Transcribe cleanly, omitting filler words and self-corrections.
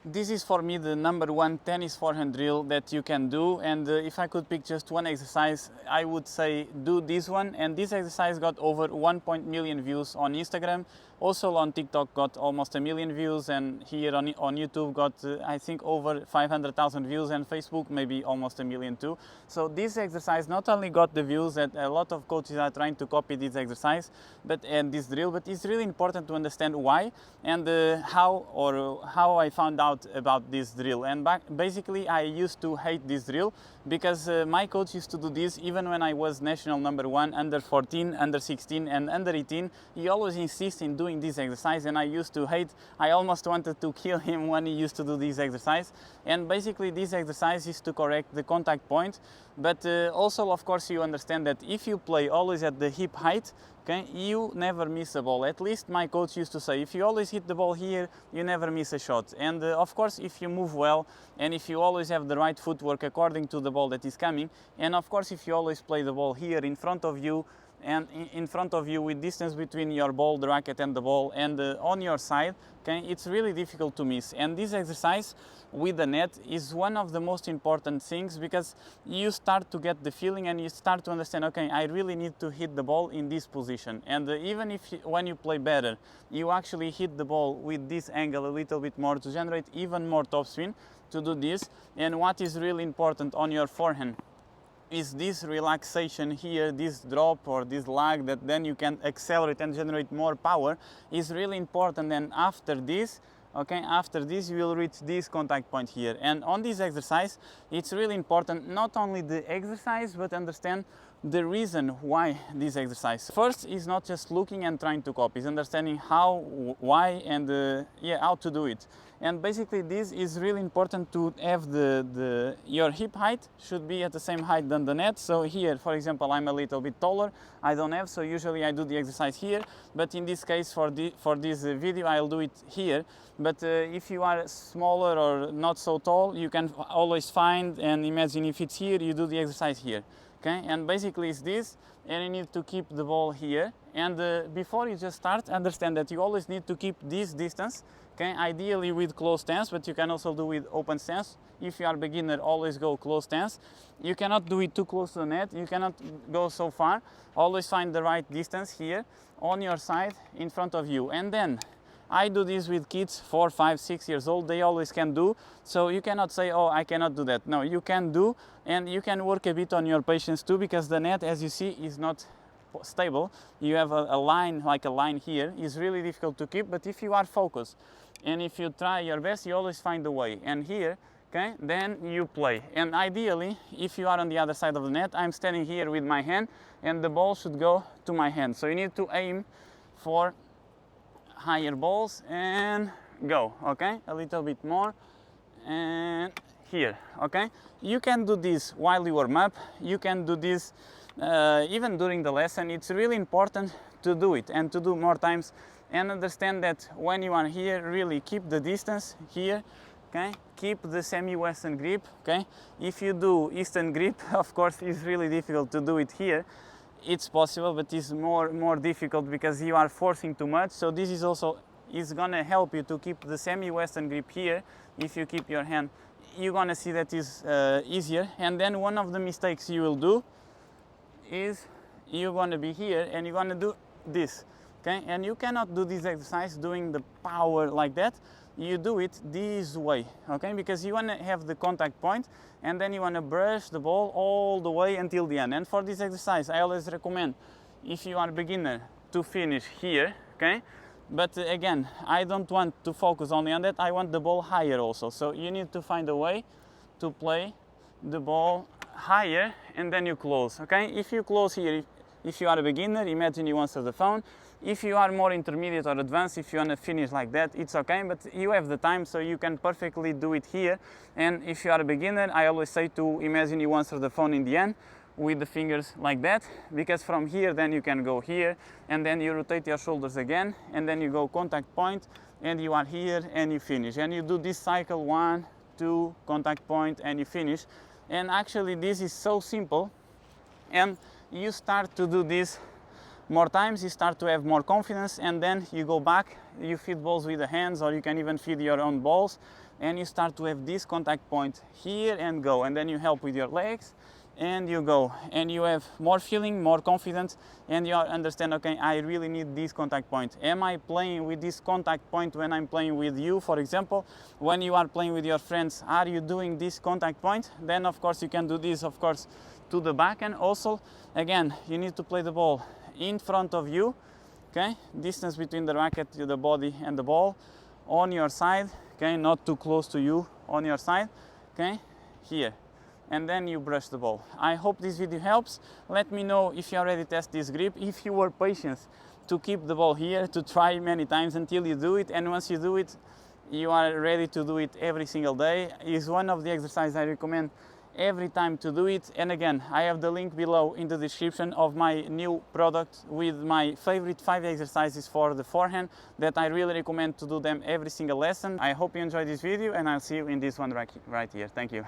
This is for me the #1 tennis forehand drill that you can do, and if I could pick just one exercise, I would say do this one. And this exercise got over 1 million views on Instagram, also on TikTok got almost 1 million views, and here on YouTube got I think over 500,000 views, and Facebook maybe almost 1 million too. So this exercise not only got the views that a lot of coaches are trying to copy this exercise and this drill, but it's really important to understand why and how I found out about this drill. And basically I used to hate this drill because my coach used to do this even when I was national #1, under 14, under 16 and under 18. He always insists in doing this exercise, and I used to hate. I almost wanted to kill him when he used to do this exercise. And basically this exercise is to correct the contact point, but also of course you understand that if you play always at the hip height, okay, you never miss a ball. At least my coach used to say, if you always hit the ball here, you never miss a shot. And of course, if you move well, and if you always have the right footwork according to the ball that is coming, and of course, if you always play the ball here in front of you, and in front of you with distance between your ball, the racket and the ball, and on your side, okay, it's really difficult to miss. And this exercise with the net is one of the most important things, because you start to get the feeling and you start to understand, okay, I really need to hit the ball in this position. And even if when you play better, you actually hit the ball with this angle a little bit more to generate even more topspin to do this. And what is really important on your forehand is this relaxation here, this drop or this lag that then you can accelerate and generate more power is really important. And after this, okay, after this you will reach this contact point here. And on this exercise, it's really important not only the exercise, but understand the reason why this exercise. First is not just looking and trying to copy, it's understanding how, why, and how to do it. And basically this is really important to have your hip height should be at the same height than the net. So here, for example, I'm a little bit taller, I don't have, so usually I do the exercise here, but in this case for this video I'll do it here. But if you are smaller or not so tall, you can always find and imagine if it's here, you do the exercise here. Okay, and basically it's this, and you need to keep the ball here. And before you just start, understand that you always need to keep this distance, okay, ideally with close stance, but you can also do with open stance. If you are beginner, always go close stance. You cannot do it too close to the net, you cannot go so far. Always find the right distance here, on your side, in front of you. And then I do this with kids 4, 5, 6 years old, they always can do. So you cannot say, oh, I cannot do that. No, you can do, and you can work a bit on your patience too, because the net, as you see, is not stable. You have a line, like a line here, is really difficult to keep, but if you are focused and if you try your best, you always find a way. And here, okay, then you play. And ideally, if you are on the other side of the net, I'm standing here with my hand, and the ball should go to my hand. So you need to aim for higher balls and go, okay, a little bit more, and here, okay. You can do this while you warm up, you can do this even during the lesson. It's really important to do it and to do more times, and understand that when you are here, really keep the distance here, okay, keep the semi-western grip, okay. If you do eastern grip, of course it's really difficult to do it here. It's possible, but it's more difficult because you are forcing too much. So this is also gonna help you to keep the semi-western grip here. If you keep your hand, you're gonna see that is easier. And then one of the mistakes you will do is you're gonna be here and you're gonna do this, okay? And you cannot do this exercise doing the power like that. You do it this way, okay? Because you want to have the contact point, and then you want to brush the ball all the way until the end. And for this exercise, I always recommend, if you are a beginner, to finish here, okay? But again, I don't want to focus only on that. I want the ball higher also. So you need to find a way to play the ball higher, and then you close, okay? If you close here, if you are a beginner, imagine you answer the phone. If you are more intermediate or advanced, if you want to finish like that, it's okay, but you have the time, so you can perfectly do it here. And if you are a beginner, I always say to imagine you answer the phone in the end with the fingers like that, because from here then you can go here, and then you rotate your shoulders again, and then you go contact point, and you are here and you finish. And you do this cycle, 1, 2, contact point, and you finish. And actually this is so simple, and you start to do this more times, you start to have more confidence, and then you go back, you feed balls with the hands, or you can even feed your own balls. and you start to have this contact point here and go, and then you help with your legs and you go, and you have more feeling, more confidence, and you understand, okay, I really need this contact point. Am I playing with this contact point when I'm playing with you, for example? When you are playing with your friends, are you doing this contact point? Then of course you can do this, of course, to the backhand. Also, again, you need to play the ball in front of you, okay? Distance between the racket, the body and the ball on your side, okay? Not too close to you, on your side, okay? Here. And then you brush the ball. I hope this video helps. Let me know if you already test this grip, if you were patient to keep the ball here, to try many times until you do it, and once you do it, you are ready to do it every single day. It's one of the exercises I recommend every time to do it. And again, I have the link below in the description of my new product with my favorite 5 exercises for the forehand that I really recommend to do them every single lesson. I hope you enjoyed this video, and I'll see you in this one right here. Thank you.